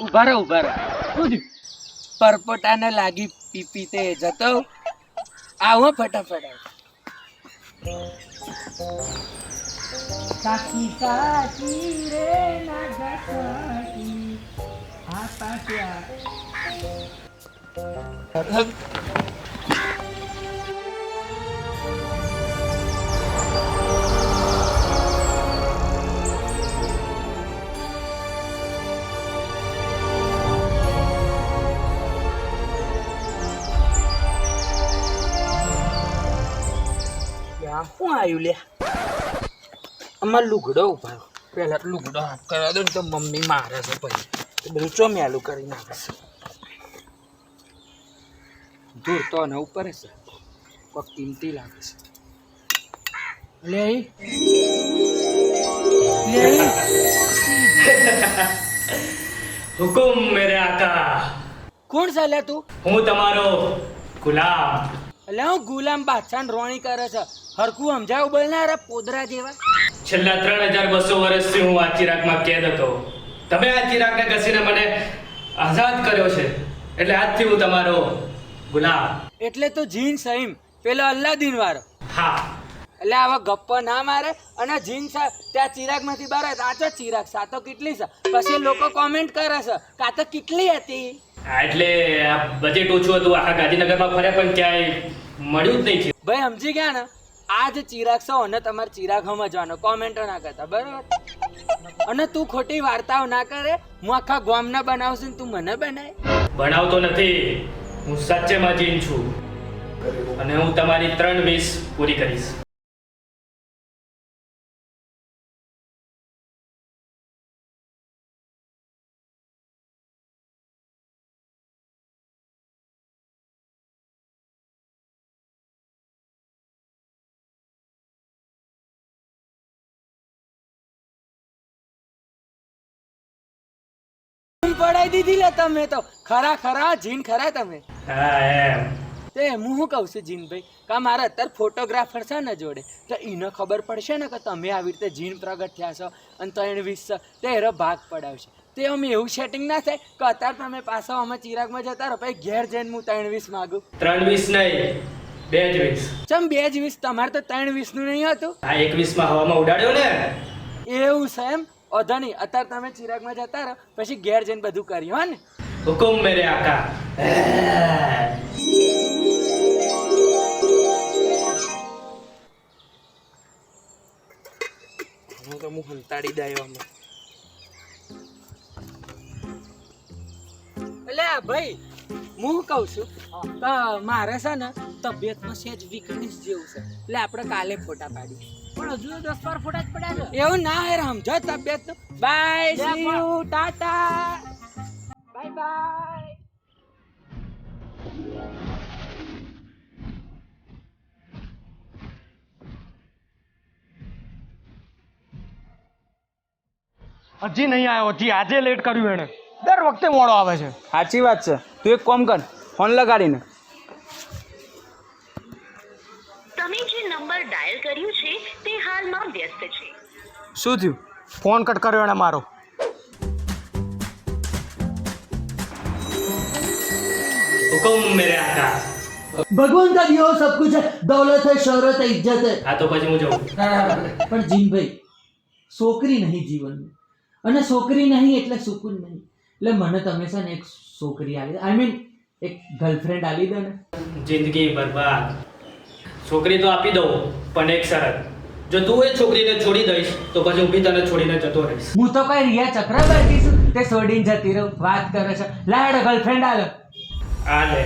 ઉભા રહો શું થયું? પરપોટાને લાગી પીપી તે જતો આવો ફટાફટ સાચી સાચી રે ના ગસતી આ પાટ્યા શું આવ્યું લે અમાર લુગડો ઉભા પેલા લુગડો હાથ કરવા દો ને તો મમ્મી મારે છે પછી બધું ચોમેલું કરી નાખે છે દૂર તો ને ઉપર છે કોક કિંમતી લાગે છે લે હુકુમ મેરે આકા. કોણ છે લે તું? હું તમારો ગુલામ. એટલે હું ગુલામ બાદશાહ રોણી કરે છે હરખું સમજાવું બોલનારા પોદરા જેવા. છેલ્લા 3200 વર્ષથી હું આ ચિરાગમાં કેદ હતો. તમે આ ચિરાગને ઘસીને મને આઝાદ કર્યો છે એટલે આજથી હું તમારો ગુલામ. એટલે તો જીન સહીમ પેલો અલ્લાદીન વાળો. હા, એટલે આવા ગપ્પો ના મારે અને જીન ત્યાં ચિરાગમાંથી બહાર આવે આ તો ચિરાગ સાતો કેટલી છે પછી લોકો કોમેન્ટ કરે છે કાં તો કેટલી હતી. હા, એટલે આ બજેટ ઓછું હતું આખા ગાંધીનગરમાં ફર્યા પણ ક્યાંય મળ્યું જ નહીં. ભાઈ સમજી ગયા ને આ જ ચિરાગ છો અને તમારે ચિરાગ સમજવાનો કોમેન્ટો ના કરતા બરાબર. અને તું ખોટી વાર્તાઓ ના કરે હું આખા ગામના બનાવશું ને તું મને બનાય. ભણાવતો નથી, હું સાચેમાં જીન છું અને હું તમારી 3 વિશ પૂરી કરીશ. પડાઈ દીધી લે તમે તો ખરા જીન ખરા તમે. હા એમ. તે હું શું કહું છું જીનભાઈ કા મારા અત્યારે ફોટોગ્રાફર છે ને જોડે તો એને ખબર પડશે ને કે તમે આવી રીતે જીન પ્રગટ થયા છો અને 3 વિશ છે તે એનો ભાગ પડાવશે તે અમે એવું સેટિંગ ના થાય કે અત્યારે તમે પાછા અમે ચિરાગમાં જતા રહો પછી ઘેર જઈને હું 3 વિશ માગું. 3 વિશ નહીં, 2 જ વિશ. ચમ 2 જ વિશ? તમારે તો 3 વિશનું નહીં હતું. આ 1 વિશમાં હવામાં ઉડાડ્યો ને. એવું છે એમ? ઓધો નહીં અત્યારે તમે ચિરાગમાં જતા રહો પછી ઘેર જઈને બધું કર્યું હો ને. હુકુમ મેરે આકા. હું તો હું હંતાડી દાયો અમે. એટલે ભાઈ હું કહું છું તો મારે છે ને તબિયતમાં સેજ વીકનેસ જેવું છે એટલે આપણે કાલે ફોટા પાડી પણ હજુ 10-12 ફોટા જ પડ્યા છે. એવું ના હે સમજો તબિયત. Bye see you tata bye bye. હજી નહીં આવ્યો, હજી આજે લેટ કર્યું એને. દર વખતે મોડો આવે છે. સાચી વાત છે. તું એક કામ કર, ફોન લગાડીને. તમે જે નંબર ડાયલ કર્યું છે તે હાલમાં વ્યસ્ત છે. શું થયું? ફોન કટ કર્યો એને મારો. હુકુમ મેરે આકા. भगवान का दिया हो सब कुछ है, दौलत है, शोहरत है, इज्जत है, હા તો પછી હું જાઉં. પણ જીનભાઈ છોકરી નહીં જીવનમાં અને છોકરી નહીં એટલે સુકૂન નહીં. એટલે મને તમે છે ને એક છોકરી આલી આઈ મીન એક ગર્લફ્રેન્ડ આલી દો ને. જિંદગી બરબાદ. છોકરી તો આપી દઉં પણ એક શરત, જો તું એ છોકરીને છોડી દઈશ તો પછી હું બી તને છોડીને જતો રહીશ. હું તો કઈ રિયા ચક્રવર્તી છું તે છોડીને જતી રહું વાત કરે છે. લાડ ગર્લફ્રેન્ડ આલો. આ લે.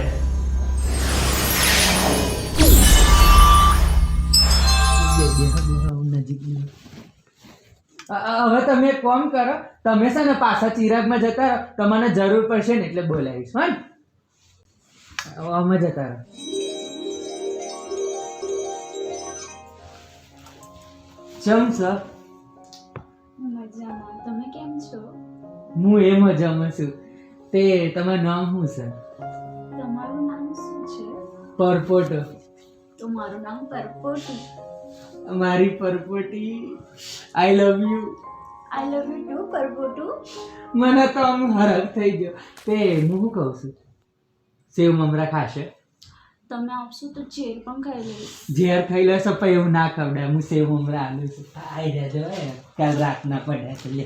હવે તમે એક કામ કરો, તમે છે ને પાછા ચિરાગમાં જતા રહો, તમને જરૂર પડશે ને એટલે બોલાવીશ હો ને. અમે જતા રહો. ચમ સર મજામાં. તમે કેમ છો? હું એ મજામાં છું. તે તમારું નામ શું છે? તમારું નામ શું છે? પરપોટો. તો મારું નામ પરપોટી. મારી પરપોટી I love you. I love you too પરબોટુ. મને તો આમ હરખ થઈ ગયો. તે હું શું કહું છું, સેવ મમરા ખાશે? તમે આપશો તો ઝેર પણ ખાઈ લઈશ. ઝેર ખાઈ લેશો પણ એવું ના ખવડાય. હું સેવ મમરા આલું છું, ખાઈ જજો. કાલ રાતના પડ્યા છે લે.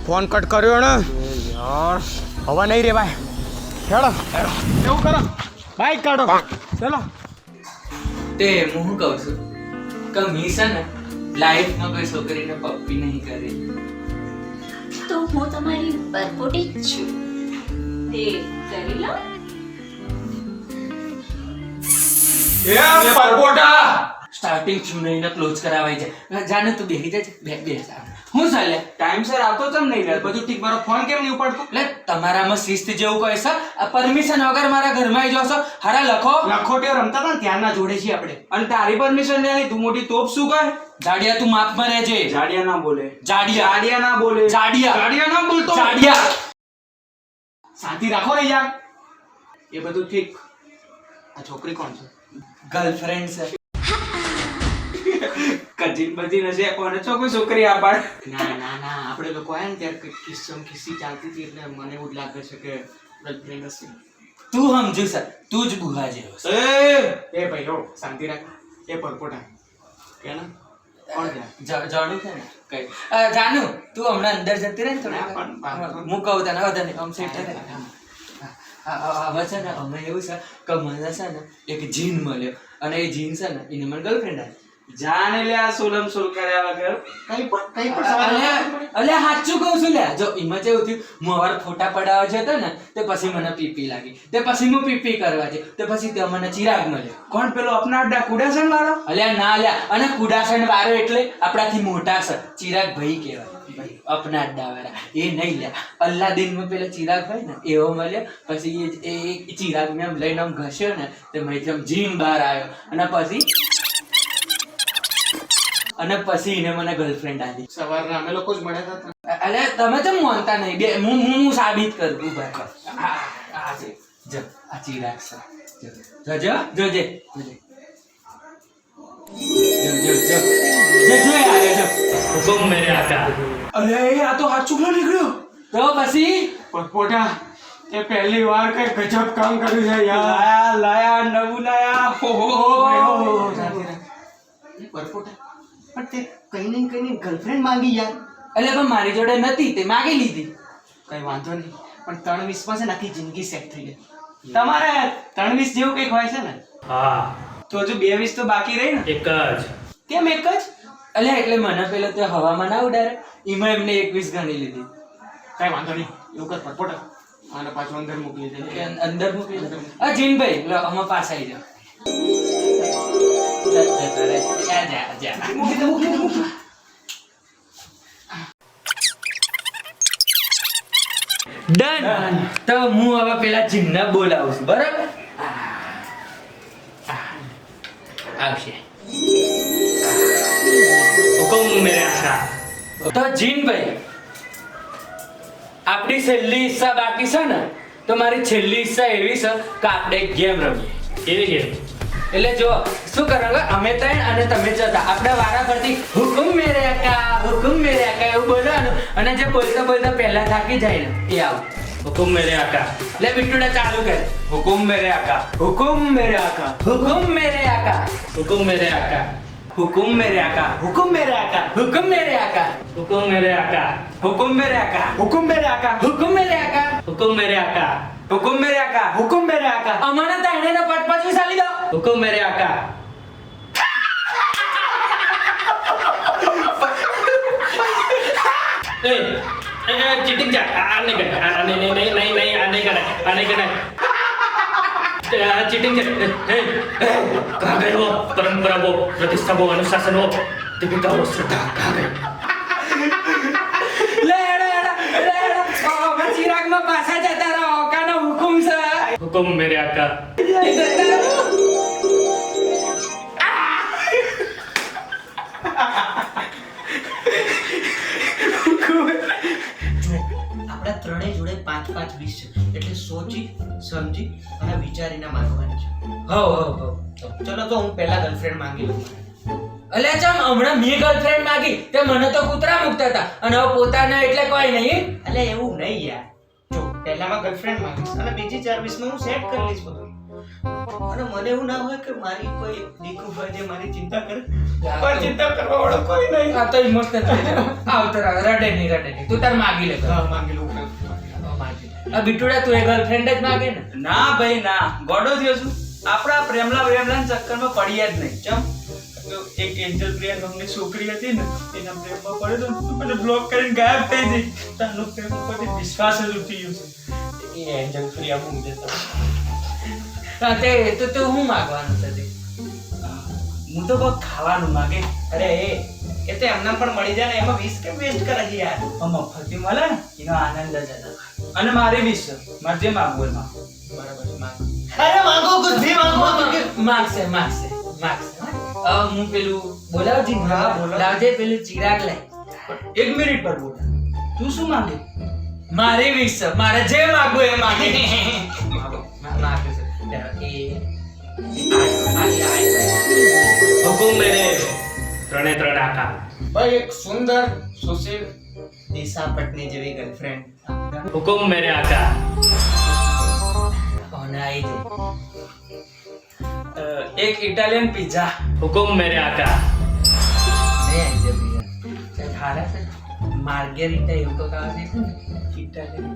ફોન કટ કર્યો ને યાર. હવે નહીં રે ભાઈ. હેડો એવું કરો, બાઈક કાઢો. ચલો. તે હું શું કહું છું કે મી છે ને લાઈફમાં કોઈ છોકરીને પપ્પી નહીં કરી. તો હું તમારી પરબોટી જ છું. તે કરી લો. એ પરબોટા સ્ટાર્ટિંગ ચૂનીને ક્લોઝ કરાવાય છે. જાને તું બેસી જાય છે. બેસ. હું ચાલે ટાઈમસર આવતો ચમ નહીં યાર? બધું ઠીક, મારો ફોન કેમ નહીં ઉપાડતો? એટલે તમારામાં શિસ્ત જેવું કહે છે. આ પરમિશન વગર મારા ઘરમાં આવી જાવ છો. હારા લખો. લખોટીઓ રમતા હતા ને ત્યારના જોડે છીએ આપણે. અને તારી પરમિશન નહીં, તું મોટી તોપ શું કર? જાડિયા તું માફમાં રહેજે. જાડિયા ના બોલે. જાડિયા જાડિયા ના બોલે. જાડિયા જાડિયા ના બોલતો. જાડિયા શાંતિ રાખો ને યાર. એ બધું ઠીક. આ છોકરી કોણ છે? ગર્લફ્રેન્ડ છે. કજીન બજીન હશે, કોને છો કોઈ છોકરી આપાડ? ના ના ના, આપણે લોકો આયા ને ત્યારે ખિસ્સી ચાલતી હતી એટલે મને એવું જ લાગે છે કે ગર્લફ્રેન્ડ હશે. તું સમજુ સર, તું જ બુહા જેવો છે. એ ભાઈ હો, શાંતિ રાખ. એ પરપોટા કે ને કોણ છે? જાણું છે ને કઈ. જાનુ તું હમણાં અંદર જતી રહે ને ના, પણ થોડી. હું કહું તને વધે નહીં. આમ સેટ હવે છે ને અમે એવું છે કે મને છે ને એક જીન મળ્યો અને એ જીન છે ને એને મને ગર્લફ્રેન્ડ આવી. જાને લે આ સોલમ સોલ કર્યા વગર. કઈ પણ સવાલ અલ્યા સાચું કહું છું લ્યા. જો એમાં કેવું થયું, હું અવાર ફોટા પડાવવા જતો ને તે પછી મને પીપી લાગી. તે પછી હું પીપી કરવા જઈ. તે પછી તે મને ચિરાગ મળ્યો. કોણ પેલો અપના અડ્ડા કુડાસન વાળો? અલ્યા ના લ્યા. અને કુડાસણ વાળો એટલે આપણાથી મોટા છે. ચિરાગ ભાઈ કહેવાય. અપના અડ્ડા વાળા એ નહીં લ્યા. અલ્લાદીનમાં પેલો ચિરાગ ભાઈ ને એવો મળ્યો. પછી એ ચિરાગ ને આમ લઈને આમ ઘસ્યો ને તે માહિતી આમ જીન બહાર આવ્યો અને પછી એને મને ગર્લફ્રેન્ડ આવી. સવારના અમે લોકો જ મળ્યા હતા. અલે તમે તો માનતા નહીં. બે હું સાબિત કરું ભાઈ. આ છે જો આ ચિરાગ છે. જો જોજે જોજે. જો આવ્યો જો. હુકુમ મેરે આકા. અરે આ તો હાથ ચૂકલો નીકળ્યો. તો પછી પરપોટા એ પહેલી વાર કઈ ગજબ કામ કર્યું છે યાર. લાયા નવું લાયા. ઓહો. પરપોટા પણ તે કઈ નહીં ગર્લફ્રેન્ડ માંગી યાર. એટલે પણ મારી જોડે નથી તે માગી લીધી. કઈ વાંધો નહીં, પણ 3-20 માં છે ને આખી જિંદગી સેટ થઈ જાય. તમારે 3-20 જેવું કંઈક હોય છે ને? હા, તો હજુ 2-20 તો બાકી રહી ને. એક જ. કેમ એક જ? અલ્યા એટલે મને પેલો તે હવામાં ના ઉડાડે એમાં એમને 21 ગણી લીધી. કઈ વાંધો નહીં, એવું કર પરપોટા. આને પાછું અંદર મોકલી દે. અંદર મૂકી દીધું. જીનભાઈ લો આમાં પાસ આવી જાઓ. ડન. તો હું હવે પેલા જીનને બોલાવું છું, બરાબર? આવશે. હુકુમ મેરે આકા. તો જીનભાઈ, આપણી છેલ્લી ઈચ્છા બાકી છે ને, તો મારી છેલ્લી ઈચ્છા એવી છે કે આપણે એક ગેમ રમીએ. કેવી ગેમ? એટલે જો શું કરવાનું, અમે ત્રણ અને તમે જતા, આપણે વારા ફરતી હુકુમ મેરે આકા એવું બોલવાનું, અને જે બોલતા બોલતા પહેલા થાકી જાય ને એ આવું. હુકુમ મેરે આકા. લે બિટ્ટુડા ચાલુ કર. હુકુમ મેરે આકા. હુકુમ મેરે આકા. હુકુમ મેરે આકા. હુકુમ મેરે આકા. હુકુમ મેરે આકા. હુકુમ મેરે આકા. હુકુમ મેરે આકા. હુકુમ મેરે આકા. હુકુમ મેરે આકા. હુકુમ મેરે આકા. હુકુમ મેરે આકા. હુકુમ મેરે આકા. હુકુમ મેરે આકા. હુકુમ મેરે આકા. અમારા તાણેને પટ વિસાલી દો. હુકુમ મેરે આકા. ચીટિંગ જા. આ નહીં કરે. આ નહીં चीटिंग कहाँ गए वो परंपरा वो प्रतिष्ठा वो अनुशासन वो दीपिका वो श्रद्धा कहाँ गए? चिरागમાં પાછા જતા રહો, કાનો હુકુમ છે. हुकुम मेरे आका. આપણા ત્રણેય જોડે 5-5 20 છે, એટલે સોચી સમજી અને વિચારીને માંગવાની છે. હો ચલો તો હું પહેલા ગર્લફ્રેન્ડ માંગી લઉં. અલ્યા ચમ હમણાં મેં ગર્લફ્રેન્ડ માંગી તે મને તો કૂતરા મૂકતા હતા, અને હવે પોતાને એટલે કોઈ નહીં. એટલે એવું નહીં યાર, જો પહેલામાં ગર્લફ્રેન્ડ માંગીશ અને બીજી 4-20 માં હું સેટ કરી લઈશ બધું. અને મને એવું ના હોય કે મારી કોઈ દીકુ ભાઈ જે મારી ચિંતા કરે, પણ ચિંતા કરવા વાળો કોઈ નહીં. આ તો ઇમોશનલ થઈ જાય. આવતો રડે નહીં. તું તાર માંગી લે. હા માંગી લઉં. આ બિટુડા તું એ ગર્લફ્રેન્ડ જ માંગે ને? ના ભાઈ ના, ગોડો થયો છું. આપણા પ્રેમલા ચક્કરમાં પડ્યા જ નહીં. ચમ એક એન્જલ પ્રિયા નામની છોકરી હતી ને, એના પ્રેમમાં પડ્યો તો મને બ્લોક કરીને ગાયબ થઈ ગઈ. તાનો પ્રેમ ઉપરથી વિશ્વાસ જ ઉઠી ગયો છે. એ એન્જલ પ્રિયા હું જતો. હા તે તો તું હું માંગવાનું છે તે? હું તો બહુ ખાવાનું માંગે. અરે એ તો એમને પણ મળી જાય ને, એમાં 20 કેમ વેસ્ટ કરે છે યાર? મફતી મળે ને એનો આનંદ જ અલગ. અને મારી વિશ છે, મારે જે માંગવું એમાં. બરાબર છે, માંગ. અરે માંગો કુછ ભી માંગો તો કે માગશે. હું પેલું બોલાવજી. હા, બોલાવ. લાવજે પેલું ચિરાગ લાય. 1 મિનિટ પર બોલ. તું શું માંગે? મારી વિશ છે, મારે જે માંગવું એ માંગે. માગે છે. हुकुम मेरे ત્રણે ત્રણ આકા. ભાઈ એક સુંદર સુશીલ દિશા પટની જેવી ગર્લફ્રેન્ડ. हुकुम मेरे आका. અને આઈ જાય એક ઇટાલિયન પિઝા. हुकुम मेरे आका. ખારા છે માર્ગેરિટા એવું તો કાવા છે ને ઇટાલિયન.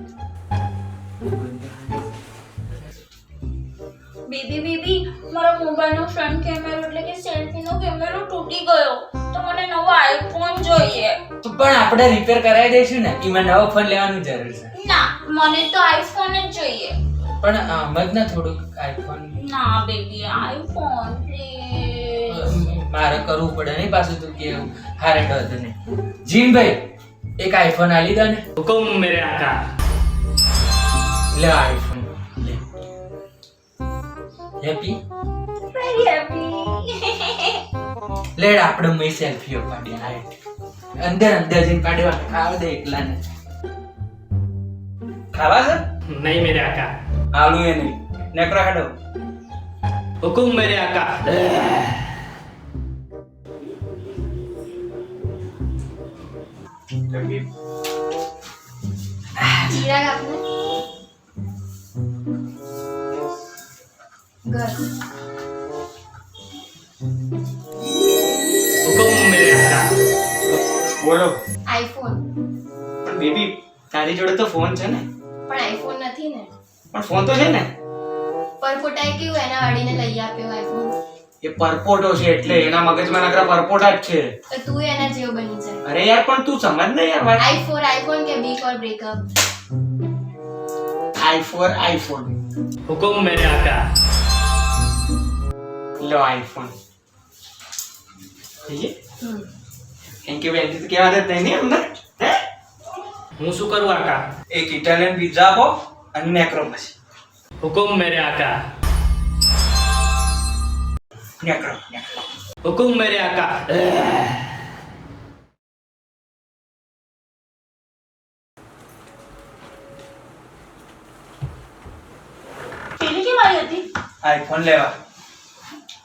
બેબી મારા મોબાઈલનો ફ્રન્ટ કેમેરો એટલે કે સેલ્ફીનો કેમેરો તૂટી ગયો, તો મને નવો આઈફોન જોઈએ. પણ આપણે રિપેર કરાવી દઈશું ને, એમાં નવો ફોન લેવાની જરૂર છે. ના, મને તો આઈફોન જ જોઈએ. પણ આમ જ ના થોડુંક આઈફોન ના બેબી, આઈફોન પ્લીઝ. મારે કરવું પડે નહીં પાછું તું કેવું હારે ડર નહીં. જીનભાઈ એક આઈફોન આલી દો ને. हुकुम मेरे आका. લે આઈફોન લે. Happy very happy. લેડ આપણે મેં સેલ્ફીઓ પાડી આય અંદર જઈને પાડવા ખાવ દે એકલા ને. ખાવા છે? नहीं मेरे आका. આલુ એ નહીં. નેકરા હેડો. हुकुम मेरे आका. ચિરાગ આપને. ઘર. हुकुम मेरे आका. બોલો. આઈફોન. પણ બેબી તારી જોડે તો ફોન છે ને? પણ આઈફોન નથી ને. પણ ફોન તો છે ને? પરફોટાએ કેવું એના વાડીને લઈ આપ્યો આઈફોન. એ પરપોટો છે એટલે એના મગજમાં નકરા પરપોટા જ છે. તો તું એના જેવો બની જાય. અરે યાર પણ તું સમજ ને યાર ભાઈ. આઈફોન કે બી ફોર બ્રેકઅપ. આઈફોન. हुकुम मेरे आका. લો આઈફોન થેન્ક યુ બેન કેવા દે તને અમને હે હું શું કરું આકા? એક ઇટાલિયન પિઝા આપો અને નેક્રો પછી હુકુમ મેરે આકા, નેક્રો હુકુમ મેરે આકા. પેલી કેમ આવી હતી? આઈફોન લેવા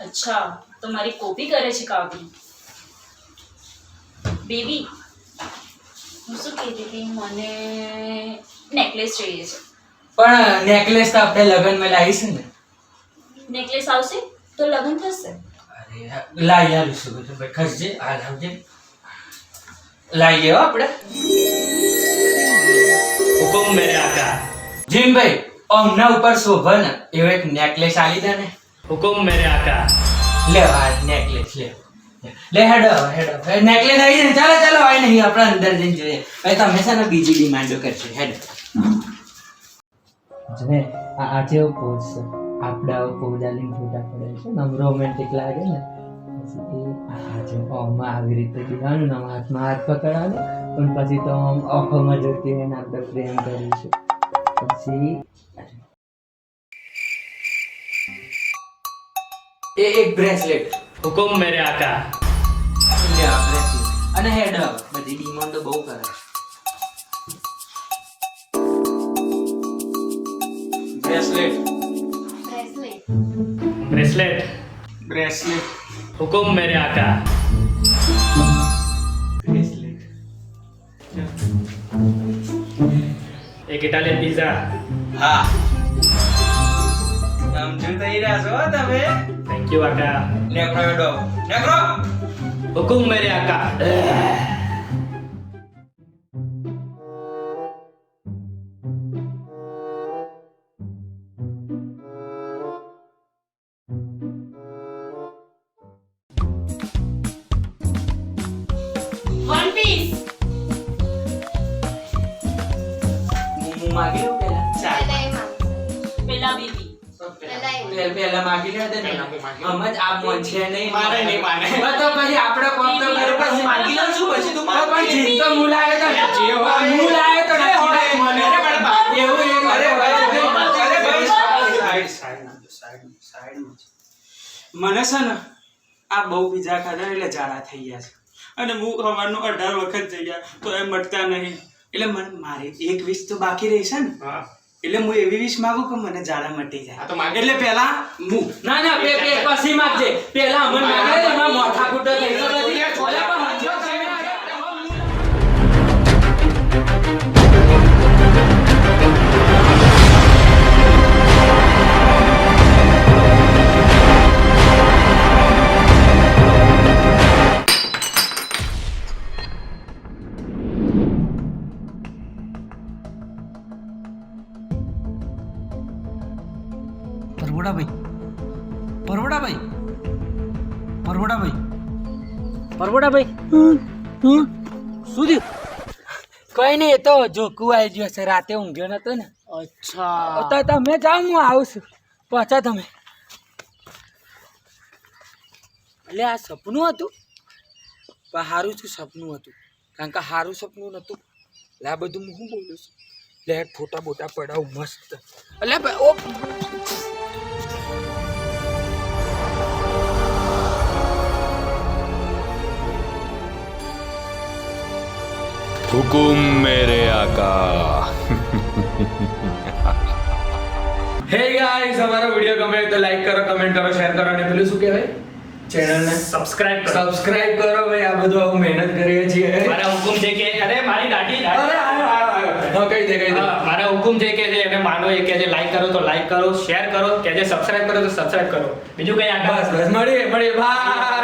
અચ્છા, તો મારી કોપી કરે છે કાગડી. બેબી, હું શું કહેતી હતી, મને નેકલેસ જોઈએ છે. પણ નેકલેસ તો આપણે લગ્નમાં લાવીશું ને. નેકલેસ આવશે તો લગ્ન થશે. અરે લાવી આવીશું બધું ભાઈ, ખર્ચે હાલ આવજે લાવીએ હો આપણે. હુકુમ મેરે આકા, જીમભાઈ અમના ઉપર શોભા ને એવો એક નેકલેસ આલી દે ને. હુકુમ મેરે આકા. લે આ નેકલેસ લે લે હેડો નેકલેસ આવી જાય. ચાલો ચાલો આય નહીં આપણે અંદર જઈને જોઈએ. ભાઈ તમે છે ને બીજી ડિમાન્ડો કરશે હેડો. જો આ જેવો પોઝ છે આપડા પોઝાલિંગ ફોટા પડે છે ને રોમેન્ટિક લાગે ને. પછી આ જો ઓમાં આવી રીતે દીવાનું ને હાથમાં હાથ પકડવાનો પણ પછી તો આમ આંખોમાં જોતી હોય ને આપણે પ્રેમ કરીશું. પછી એક બ્રેસલેટ હુકુમ મેરે આકા. લે આ બ્રેસલેટ અને હેડ બધી ડિમાન્ડ તો બહુ કરે. Bracelet bracelet. બ્રેસલેટ હુકુમ મેરે આકા. બ્રેસલેટ એક ઇટાલિયન પિઝા. હા સમજુ થઈ રહ્યા છો તમે થેન્ક યુ આકા. નેક્રો હેડો નેક્રો હુકુમ મેરે આકા. One piece. હું માગી લઉં પેલા. પેલા બેબી. પેલા માગી લે દે ને. હમ જ આ મોન છે નહીં મારે નહીં માને. તો પછી આપણે કોમ તો અરે કરે પછી માગી લઉં છું પછી તું માગ. પણ જીત તો હું લાવ્યો તો ને. જે હોય. હું લાવ્યો તો ને. જે હોય મને. અરે પણ ભાઈ, એવું એક અરે ભાઈ, અરે ભાઈ. મને છે ને આ બહુ બીજા ખાધા એટલે ઝાડા થઈ ગયા છે અને હું સવારનો 18 વખત જઈ ગયા તો એ મટતા નહીં એટલે મને મારી એક વીસ તો બાકી રહી છે ને હા એટલે હું એવી વીસ માંગુ કે મને ઝાડા મટી જાય. આ તો માગે. એટલે પહેલા હું ના ના પછી માગજે. પેલા અમન માગે ને એમાં મોઠા કૂટો થઈ તો બધી. ઓલા પણ હંજો તમે. પરવડાભાઈ શું થયું? કઈ નહીં, એ તો જોકું આવી ગયો છે. રાતે ઊંઘ્યો નતો ને. અચ્છા તો તમે જાઓ, હું આવું છું. પહોંચા તમે. એટલે આ સપનું હતું પણ સારું શું સપનું હતું, કારણ કે સારું સપનું નતું. એટલે આ બધું હું બોલું છું. લે ફોટા બોટા પડાવું મસ્ત. એટલે ભાઈ ઓ हुकुम मेरे आका. હે ગાઈસ, અમારો વિડિયો ગમે તો લાઈક કરો, કમેન્ટ કરો, શેર કરો અને પેલું શું કહેવાય, ચેનલને સબસ્ક્રાઇબ કરો. સબસ્ક્રાઇબ કરો ભાઈ. આ બધું હું મહેનત કરીએ છીએ. મારા હુકુમ છે કે અરે મારી દાઢી હા કહી દે મારા હુકુમ છે કે જે એને માનો એ કે જે લાઈક કરો તો લાઈક કરો, શેર કરો, કે જે સબસ્ક્રાઇબ કરો તો સબસ્ક્રાઇબ કરો. બીજું કઈ આગળ બસ મળીએ બાય.